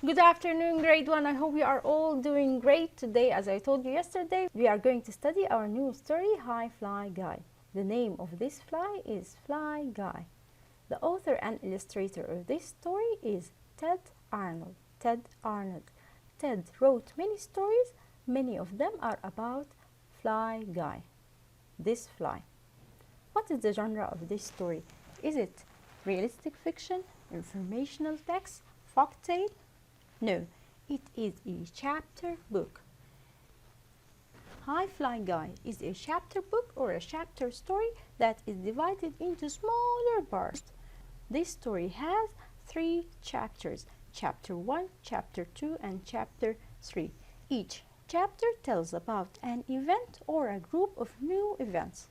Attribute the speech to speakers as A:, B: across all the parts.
A: Good afternoon, grade 1. I hope you are all doing great. Today, as I told you yesterday, we are going to study our new story, Hi Fly Guy. The name of this fly is Fly Guy. The author and illustrator of this story is Ted Arnold. Ted wrote many stories. Many of them are about Fly Guy, this fly. What is the genre of this story? Is it realistic fiction, informational text, folktale? No, it is a chapter book. Hi Fly Guy is a chapter book or a chapter story that is divided into smaller parts. This story has 3 chapters, chapter 1, chapter 2, and chapter 3. Each chapter tells about an event or a group of new events.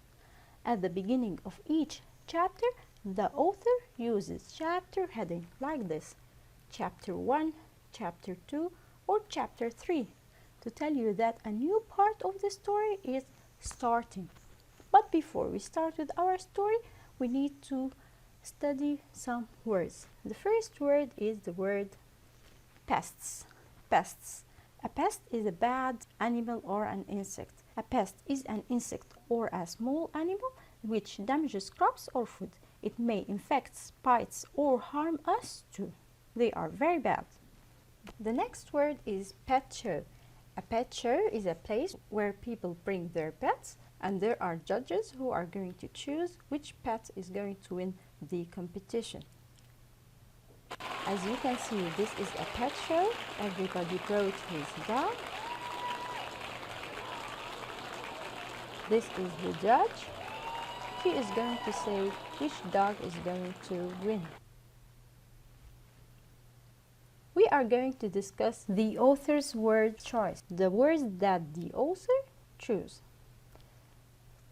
A: At the beginning of each chapter, the author uses chapter heading like this: chapter 1, chapter 2, or chapter 3 to tell you that a new part of the story is starting. But before we start with our story, we need to study some words. The first word is the word pests. Pests. A pest is a bad animal or an insect. A pest is an insect or a small animal which damages crops or food. It may infect, bites, or harm us too. They are very bad. The next word is pet show. A pet show is a place where people bring their pets, and there are judges who are going to choose which pet is going to win the competition. As you can see, this is a pet show. Everybody brought his dog. This is the judge. He is going to say which dog is going to win. We are going to discuss the author's word choice, the words that the author chose.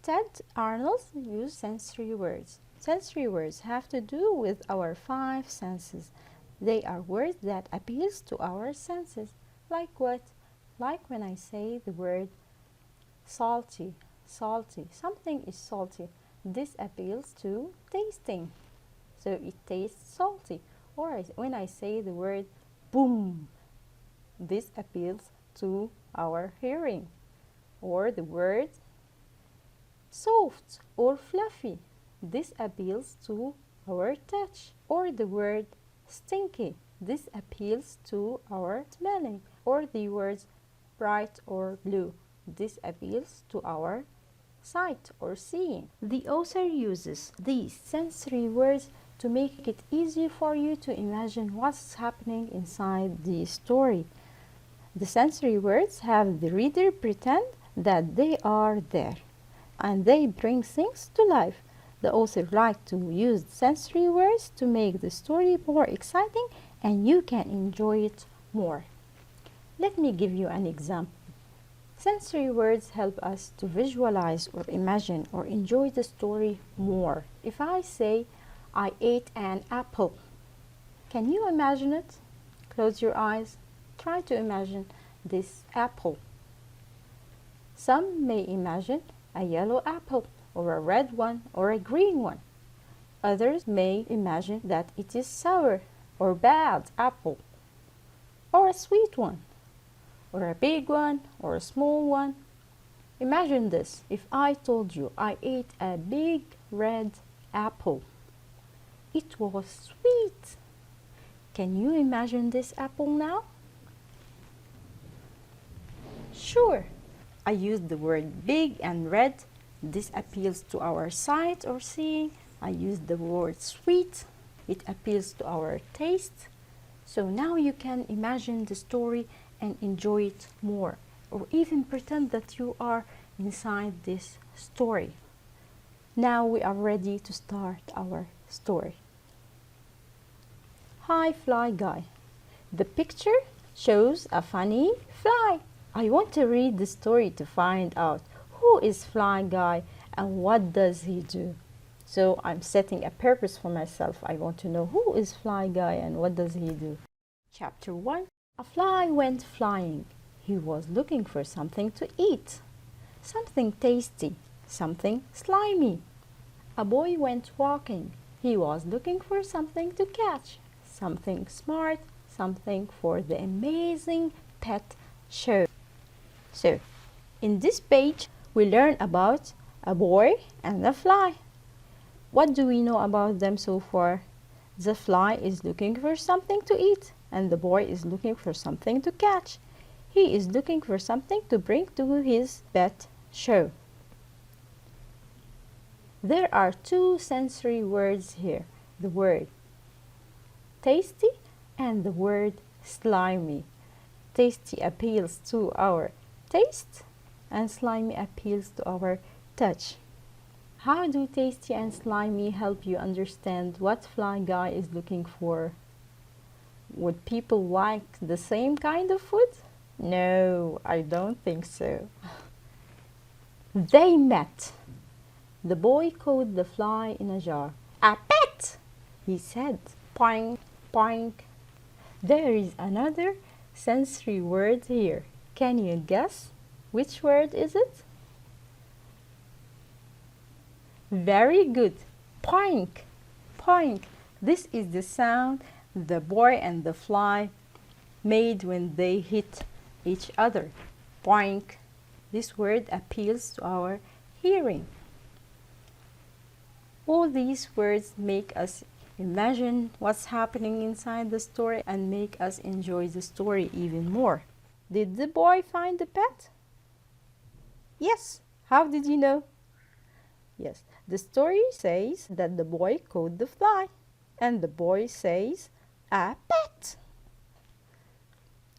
A: Ted Arnold used sensory words. Sensory words have to do with our 5 senses. They are words that appeals to our senses. Like what? Like when I say the word salty, salty. Something is salty. This appeals to tasting. So it tastes salty. Or when I say the word boom, this appeals to our hearing. Or the word soft or fluffy, this appeals to our touch. Or the word stinky, this appeals to our smelling. Or the words bright or blue, this appeals to our sight or seeing. The author uses these sensory words to make it easy for you to imagine what's happening inside the story. The sensory words have the reader pretend that they are there, and they bring things to life. The author likes to use sensory words to make the story more exciting and you can enjoy it more. Let me give you an example. Sensory words help us to visualize or imagine or enjoy the story more. If I say, I ate an apple, can you imagine it? Close your eyes. Try to imagine this apple. Some may imagine a yellow apple, or a red one, or a green one. Others may imagine that it is sour or bad apple, or a sweet one, or a big one, or a small one. Imagine this. If I told you I ate a big red apple, it was sweet. Can you imagine this apple now? Sure. I used the word big and red. This appeals to our sight or seeing. I used the word sweet. It appeals to our taste. So now you can imagine the story and enjoy it more, or even pretend that you are inside this story. Now we are ready to start our story. Hi Fly Guy. The picture shows a funny fly. I want to read the story to find out who is Fly Guy and what does he do. So I'm setting a purpose for myself. I want to know who is Fly Guy and what does he do. Chapter 1. A fly went flying. He was looking for something to eat. Something tasty, something slimy. A boy went walking. He was looking for something to catch. Something smart, something for the amazing pet show. So, in this page, we learn about a boy and a fly. What do we know about them so far? The fly is looking for something to eat, and the boy is looking for something to catch. He is looking for something to bring to his pet show. There are two sensory words here, the word tasty and the word slimy. Tasty appeals to our taste and slimy appeals to our touch. How do tasty and slimy help you understand what Fly Guy is looking for? Would people like the same kind of food? No, I don't think so. They met. The boy caught the fly in a jar. A pet, he said. Poink, poink. There is another sensory word here. Can you guess? Which word is it? Very good. Poink, poink. This is the sound the boy and the fly made when they hit each other. Poink. This word appeals to our hearing. All these words make us imagine what's happening inside the story and make us enjoy the story even more. Did the boy find the pet? Yes. How did you know? Yes. The story says that the boy caught the fly, and the boy says, a pet.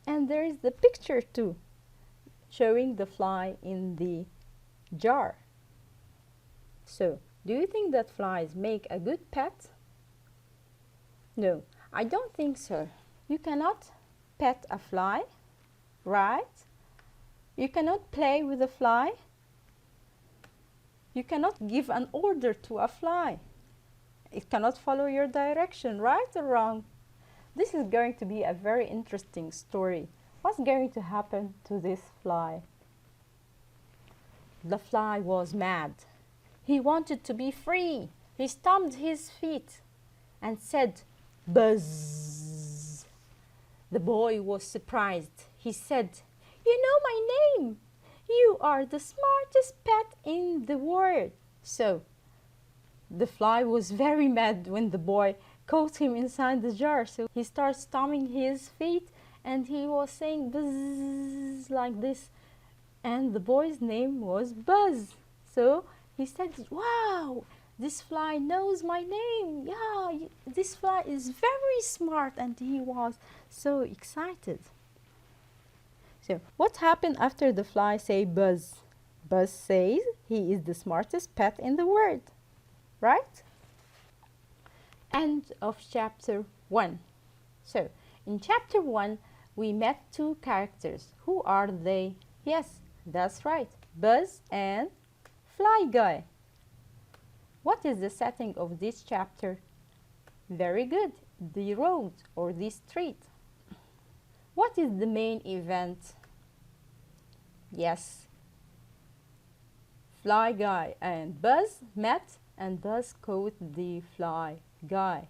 A: And there is the picture too, showing the fly in the jar. So, do you think that flies make a good pet? No, I don't think so. You cannot pet a fly, right? You cannot play with a fly. You cannot give an order to a fly. It cannot follow your direction, right or wrong? This is going to be a very interesting story. What's going to happen to this fly? The fly was mad. He wanted to be free. He stomped his feet and said, buzz. The boy was surprised. He said, you know my name. You are the smartest pet in the world. So, the fly was very mad when the boy caught him inside the jar. So he started stomping his feet and he was saying buzz like this. And the boy's name was Buzz. So he said, wow, this fly knows my name. Yeah, this fly is very smart. And he was so excited. So what happened after the fly said buzz? Buzz says he is the smartest pet in the world, right? End of chapter 1. So in chapter 1, we met two characters. Who are they? Yes, that's right, Buzz and Fly Guy. What is the setting of this chapter? Very good, the road or the street. What is the main event? Yes, Fly Guy and Buzz met and Buzz caught the Fly Guy.